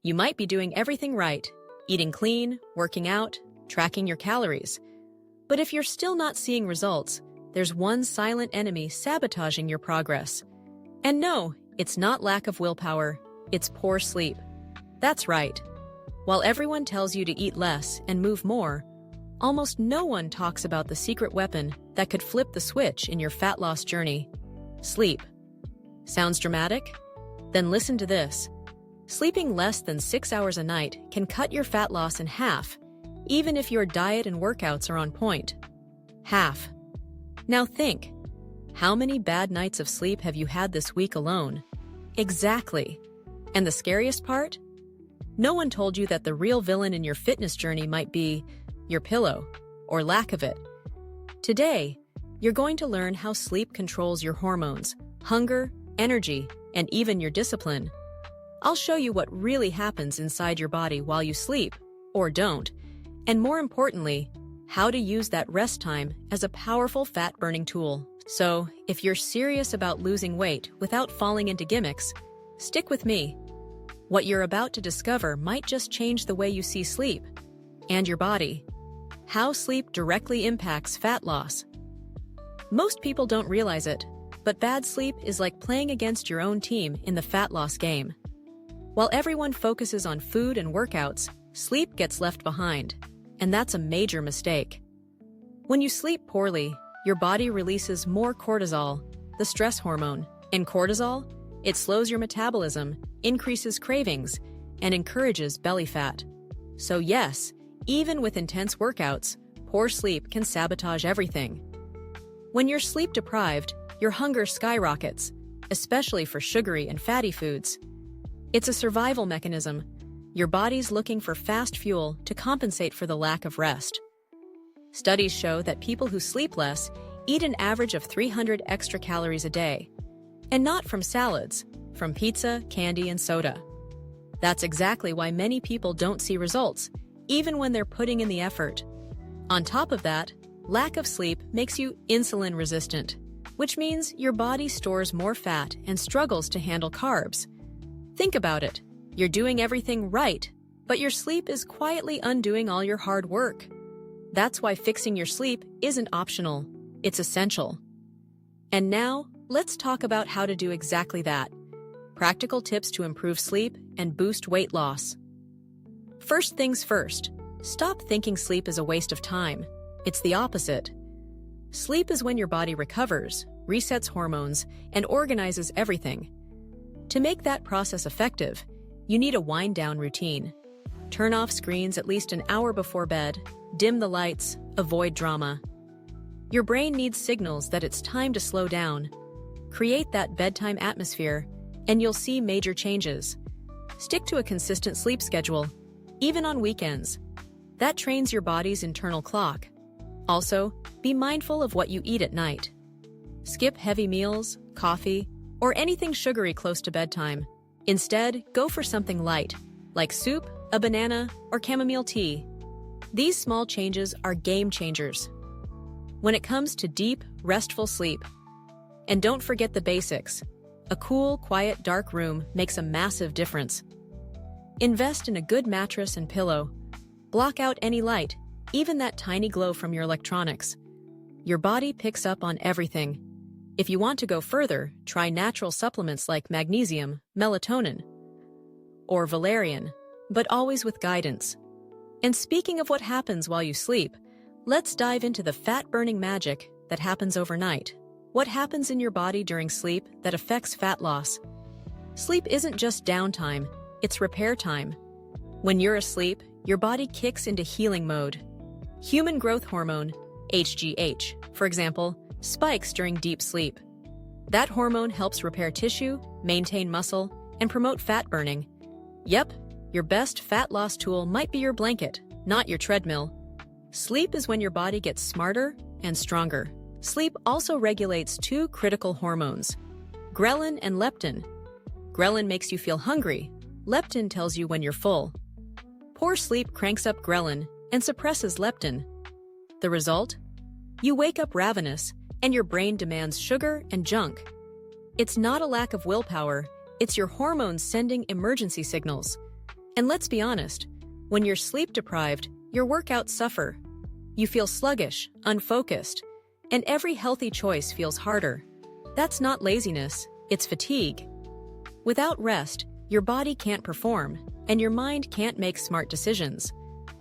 You might be doing everything right, eating clean, working out, tracking your calories. But if you're still not seeing results, there's one silent enemy sabotaging your progress. And no, it's not lack of willpower, it's poor sleep. That's right. While everyone tells you to eat less and move more, almost no one talks about the secret weapon that could flip the switch in your fat loss journey: sleep. Sounds dramatic? Then listen to this. Sleeping less than 6 hours a night can cut your fat loss in half, even if your diet and workouts are on point. Half. Now think, how many bad nights of sleep have you had this week alone? Exactly. And the scariest part? No one told you that the real villain in your fitness journey might be your pillow, or lack of it. Today, you're going to learn how sleep controls your hormones, hunger, energy, and even your discipline. I'll show you what really happens inside your body while you sleep, or don't, and more importantly, how to use that rest time as a powerful fat-burning tool. So, if you're serious about losing weight without falling into gimmicks, stick with me. What you're about to discover might just change the way you see sleep and your body. How sleep directly impacts fat loss. Most people don't realize it, but bad sleep is like playing against your own team in the fat loss game. While everyone focuses on food and workouts, sleep gets left behind, and that's a major mistake. When you sleep poorly, your body releases more cortisol, the stress hormone. And cortisol, it slows your metabolism, increases cravings, and encourages belly fat. So yes, even with intense workouts, poor sleep can sabotage everything. When you're sleep deprived, your hunger skyrockets, especially for sugary and fatty foods. It's a survival mechanism. Your body's looking for fast fuel to compensate for the lack of rest. Studies show that people who sleep less eat an average of 300 extra calories a day. And not from salads, from pizza, candy, and soda. That's exactly why many people don't see results, even when they're putting in the effort. On top of that, lack of sleep makes you insulin resistant, which means your body stores more fat and struggles to handle carbs. Think about it. You're doing everything right, but your sleep is quietly undoing all your hard work. That's why fixing your sleep isn't optional, it's essential. And now, let's talk about how to do exactly that. Practical tips to improve sleep and boost weight loss. First things first, stop thinking sleep is a waste of time. It's the opposite. Sleep is when your body recovers, resets hormones, and organizes everything. To make that process effective, you need a wind-down routine. Turn off screens at least an hour before bed, dim the lights, avoid drama. Your brain needs signals that it's time to slow down. Create that bedtime atmosphere, and you'll see major changes. Stick to a consistent sleep schedule, even on weekends. That trains your body's internal clock. Also, be mindful of what you eat at night. Skip heavy meals, coffee, or anything sugary close to bedtime. Instead, go for something light, like soup, a banana, or chamomile tea. These small changes are game changers when it comes to deep, restful sleep. And don't forget the basics. A cool, quiet, dark room makes a massive difference. Invest in a good mattress and pillow. Block out any light, even that tiny glow from your electronics. Your body picks up on everything. If you want to go further, try natural supplements like magnesium, melatonin, or valerian, but always with guidance. And speaking of what happens while you sleep, let's dive into the fat-burning magic that happens overnight. What happens in your body during sleep that affects fat loss? Sleep isn't just downtime, it's repair time. When you're asleep, your body kicks into healing mode. Human growth hormone, HGH, for example, spikes during deep sleep. That hormone helps repair tissue, maintain muscle, and promote fat burning. Yep, your best fat loss tool might be your blanket, not your treadmill. Sleep is when your body gets smarter and stronger. Sleep also regulates two critical hormones, ghrelin and leptin. Ghrelin makes you feel hungry. Leptin tells you when you're full. Poor sleep cranks up ghrelin and suppresses leptin. The result? You wake up ravenous, and your brain demands sugar and junk. It's not a lack of willpower, it's your hormones sending emergency signals. And let's be honest, when you're sleep deprived, your workouts suffer. You feel sluggish, unfocused, and every healthy choice feels harder. That's not laziness, it's fatigue. Without rest, your body can't perform, and your mind can't make smart decisions.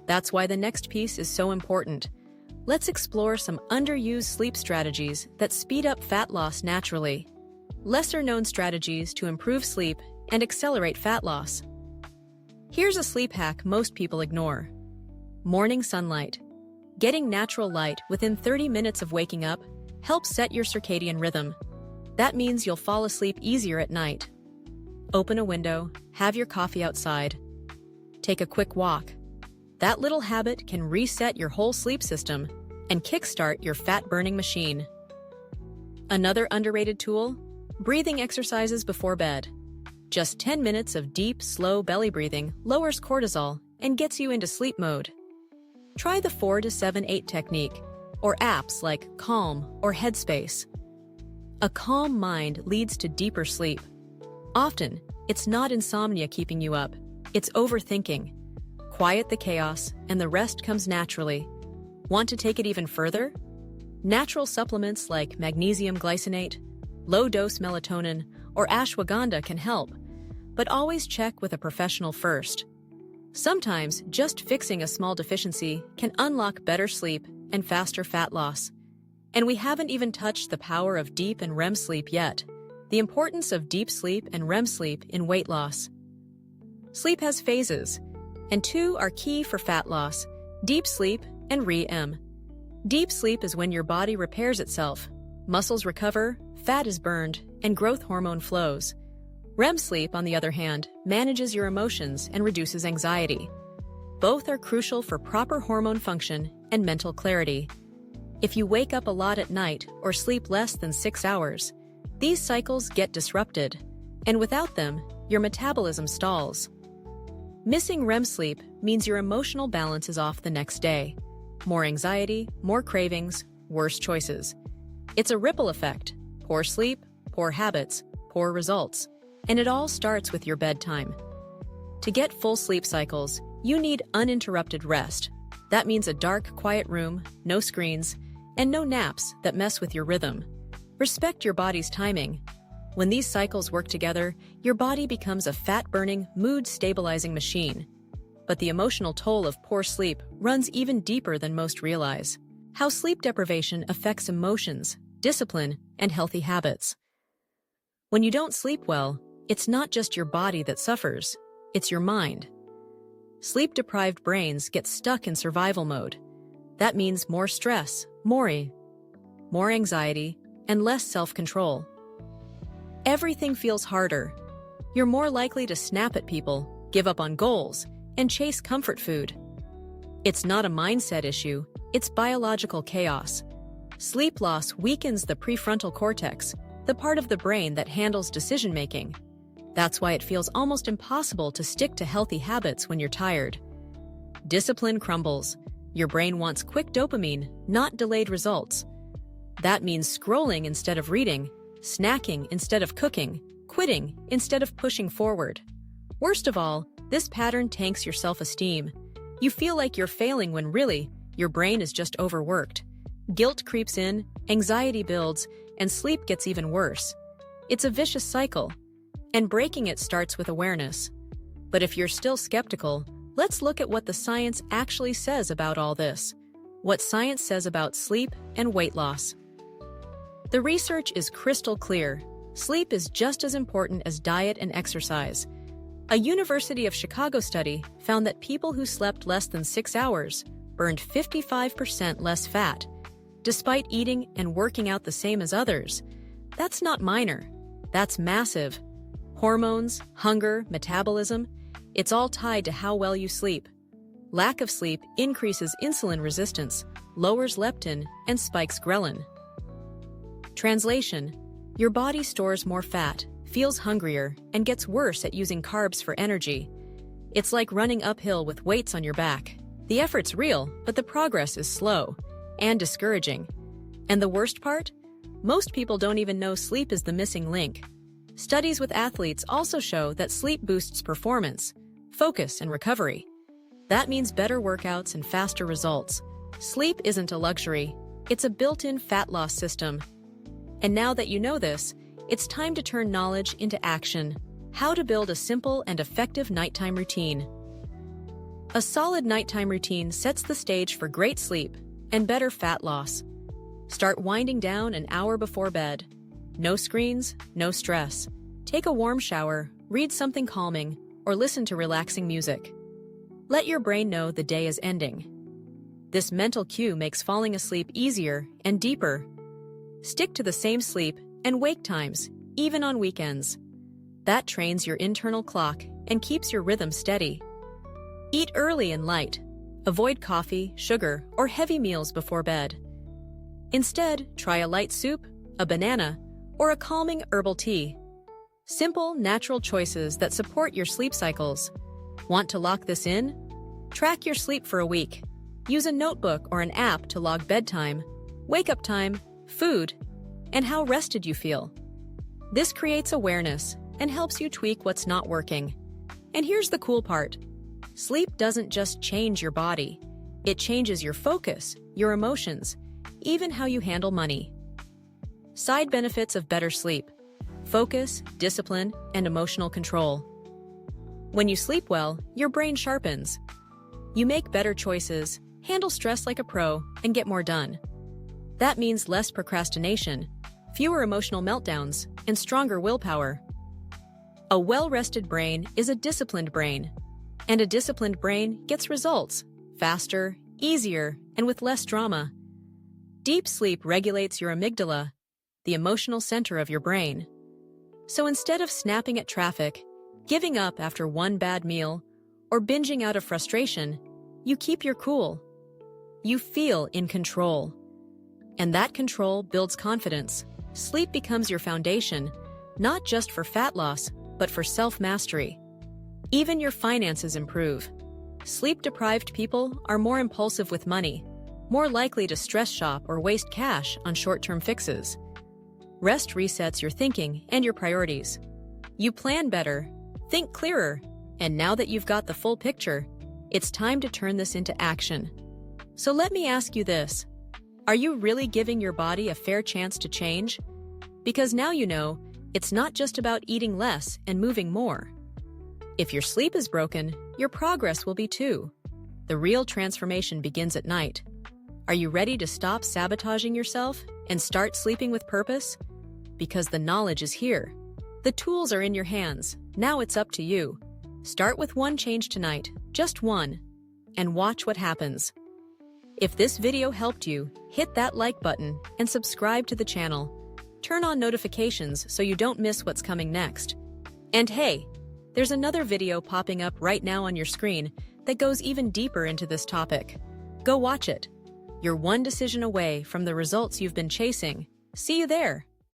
That's why the next piece is so important. Let's explore some underused sleep strategies that speed up fat loss naturally. Lesser-known strategies to improve sleep and accelerate fat loss. Here's a sleep hack most people ignore. Morning sunlight. Getting natural light within 30 minutes of waking up helps set your circadian rhythm. That means you'll fall asleep easier at night. Open a window, have your coffee outside. Take a quick walk. That little habit can reset your whole sleep system and kickstart your fat-burning machine. Another underrated tool? Breathing exercises before bed. Just 10 minutes of deep, slow belly breathing lowers cortisol and gets you into sleep mode. Try the 4-7-8 technique, or apps like Calm or Headspace. A calm mind leads to deeper sleep. Often, it's not insomnia keeping you up, it's overthinking. Quiet the chaos, and the rest comes naturally. Want to take it even further? Natural supplements like magnesium glycinate, low-dose melatonin, or ashwagandha can help, but always check with a professional first. Sometimes, just fixing a small deficiency can unlock better sleep and faster fat loss. And we haven't even touched the power of deep and REM sleep yet. The importance of deep sleep and REM sleep in weight loss. Sleep has phases, and two are key for fat loss: deep sleep and REM. Deep sleep is when your body repairs itself, muscles recover, fat is burned, and growth hormone flows. REM sleep, on the other hand, manages your emotions and reduces anxiety. Both are crucial for proper hormone function and mental clarity. If you wake up a lot at night or sleep less than 6 hours, these cycles get disrupted, and without them, your metabolism stalls. Missing REM sleep means your emotional balance is off the next day. More anxiety, more cravings, worse choices. It's a ripple effect: poor sleep, poor habits, poor results. And it all starts with your bedtime. To get full sleep cycles, you need uninterrupted rest. That means a dark, quiet room, no screens, and no naps that mess with your rhythm. Respect your body's timing. When these cycles work together, your body becomes a fat-burning, mood-stabilizing machine. But the emotional toll of poor sleep runs even deeper than most realize. How sleep deprivation affects emotions, discipline, and healthy habits. When you don't sleep well, it's not just your body that suffers, it's your mind. Sleep-deprived brains get stuck in survival mode. That means more stress, more anxiety, and less self-control. Everything feels harder. You're more likely to snap at people, give up on goals, and chase comfort food. It's not a mindset issue, it's biological chaos. Sleep loss weakens the prefrontal cortex, the part of the brain that handles decision-making. That's why it feels almost impossible to stick to healthy habits when you're tired. Discipline crumbles. Your brain wants quick dopamine, not delayed results. That means scrolling instead of reading, snacking instead of cooking, quitting instead of pushing forward. Worst of all, this pattern tanks your self-esteem. You feel like you're failing when really, your brain is just overworked. Guilt creeps in, anxiety builds, and sleep gets even worse. It's a vicious cycle, and breaking it starts with awareness. But if you're still skeptical, let's look at what the science actually says about all this. What science says about sleep and weight loss. The research is crystal clear. Sleep is just as important as diet and exercise. A University of Chicago study found that people who slept less than 6 hours burned 55% less fat, despite eating and working out the same as others. That's not minor. That's massive. Hormones, hunger, metabolism, it's all tied to how well you sleep. Lack of sleep increases insulin resistance, lowers leptin, and spikes ghrelin. Translation: your body stores more fat, feels hungrier, and gets worse at using carbs for energy. It's like running uphill with weights on your back. The effort's real, but the progress is slow and discouraging. And the worst part? Most people don't even know sleep is the missing link. Studies with athletes also show that sleep boosts performance, focus, and recovery. That means better workouts and faster results. Sleep isn't a luxury, it's a built-in fat loss system. And now that you know this, it's time to turn knowledge into action. How to build a simple and effective nighttime routine. A solid nighttime routine sets the stage for great sleep and better fat loss. Start winding down an hour before bed. No screens, no stress. Take a warm shower, read something calming, or listen to relaxing music. Let your brain know the day is ending. This mental cue makes falling asleep easier and deeper. Stick to the same sleep and wake times, even on weekends. That trains your internal clock and keeps your rhythm steady. Eat early and light. Avoid coffee, sugar, or heavy meals before bed. Instead, try a light soup, a banana, or a calming herbal tea. Simple, natural choices that support your sleep cycles. Want to lock this in? Track your sleep for a week. Use a notebook or an app to log bedtime, wake-up time, food, and how rested you feel. This creates awareness and helps you tweak what's not working. And here's the cool part. Sleep doesn't just change your body. It changes your focus, your emotions, even how you handle money. Side benefits of better sleep: focus, discipline, and emotional control. When you sleep well, your brain sharpens. You make better choices, handle stress like a pro, and get more done. That means less procrastination, fewer emotional meltdowns, and stronger willpower. A well-rested brain is a disciplined brain, and a disciplined brain gets results faster, easier, and with less drama. Deep sleep regulates your amygdala, the emotional center of your brain. So instead of snapping at traffic, giving up after one bad meal, or binging out of frustration, you keep your cool. You feel in control. And that control builds confidence. Sleep becomes your foundation, not just for fat loss, but for self-mastery. Even your finances improve. Sleep-deprived people are more impulsive with money, more likely to stress shop or waste cash on short-term fixes. Rest resets your thinking and your priorities. You plan better, think clearer, and now that you've got the full picture, it's time to turn this into action. So let me ask you this. Are you really giving your body a fair chance to change? Because now you know, it's not just about eating less and moving more. If your sleep is broken, your progress will be too. The real transformation begins at night. Are you ready to stop sabotaging yourself and start sleeping with purpose? Because the knowledge is here. The tools are in your hands. Now it's up to you. Start with one change tonight, just one, and watch what happens. If this video helped you, hit that like button and subscribe to the channel. Turn on notifications so you don't miss what's coming next. And hey, there's another video popping up right now on your screen that goes even deeper into this topic. Go watch it. You're one decision away from the results you've been chasing. See you there.